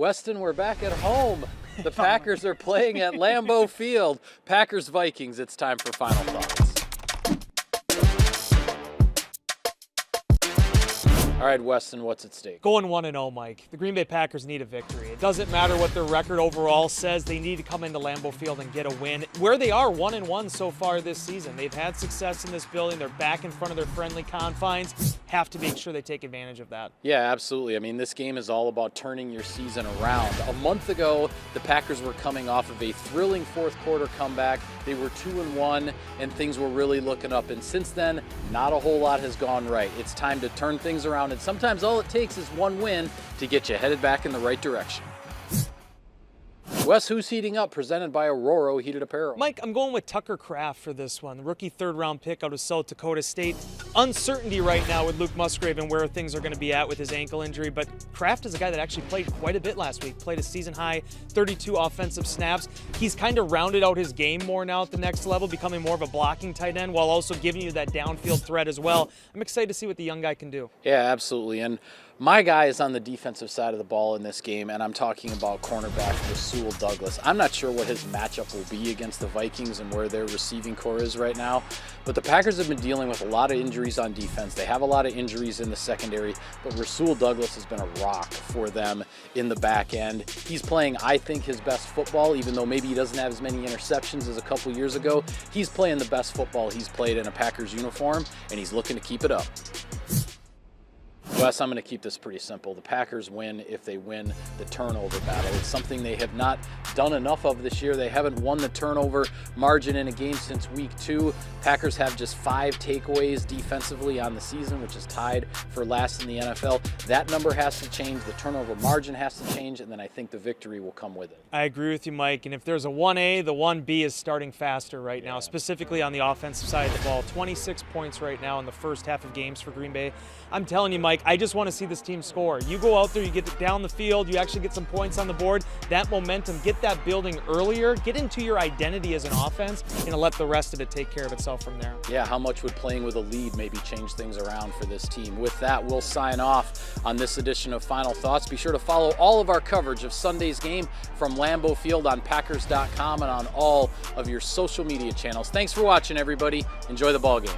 Weston, we're back at home. The Packers are playing at Lambeau Field. Packers Vikings, it's time for final thoughts. All right, Weston, what's at stake? Going 1-0, Mike. The Green Bay Packers need a victory. It doesn't matter what their record overall says. They need to come into Lambeau Field and get a win. Where they are 1-1 so far this season. They've had success in this building. They're back in front of their friendly confines. Have to make sure they take advantage of that. Yeah, absolutely. I mean, this game is all about turning your season around. A month ago, the Packers were coming off of a thrilling fourth quarter comeback. They were 2-1, and things were really looking up. And since then, not a whole lot has gone right. It's time to turn things around. And sometimes all it takes is one win to get you headed back in the right direction. Wes, who's heating up? Presented by Aurora Heated Apparel. Mike, I'm going with Tucker Kraft for this one. The rookie third-round pick out of South Dakota State. Uncertainty right now with Luke Musgrave and where things are going to be at with his ankle injury, but Kraft is a guy that actually played quite a bit last week. Played a season-high 32 offensive snaps. He's kind of rounded out his game more now at the next level, becoming more of a blocking tight end while also giving you that downfield threat as well. I'm excited to see what the young guy can do. Yeah, absolutely. And my guy is on the defensive side of the ball in this game, and I'm talking about cornerback Ruel Douglas. I'm not sure what his matchup will be against the Vikings and where their receiving core is right now, but the Packers have been dealing with a lot of injuries on defense. They have a lot of injuries in the secondary, but Ruel Douglas has been a rock for them in the back end. He's playing, I think, his best football, even though maybe he doesn't have as many interceptions as a couple years ago. He's playing the best football he's played in a Packers uniform, and he's looking to keep it up. Wes, I'm going to keep this pretty simple. The Packers win if they win the turnover battle. It's something they have not done enough of this year. They haven't won the turnover margin in a game since week 2. Packers have just 5 takeaways defensively on the season, which is tied for last in the NFL. That number has to change. The turnover margin has to change, and then I think the victory will come with it. I agree with you, Mike. And if there's a 1A, the 1B is starting faster right now, specifically on the offensive side of the ball. 26 points right now in the first half of games for Green Bay. I'm telling you, Mike, I just want to see this team score. You go out there, you get down the field, you actually get some points on the board. That momentum, get that building earlier, get into your identity as an offense, and let the rest of it take care of itself from there. Yeah, how much would playing with a lead maybe change things around for this team? With that, we'll sign off on this edition of Final Thoughts. Be sure to follow all of our coverage of Sunday's game from Lambeau Field on Packers.com and on all of your social media channels. Thanks for watching, everybody. Enjoy the ball game.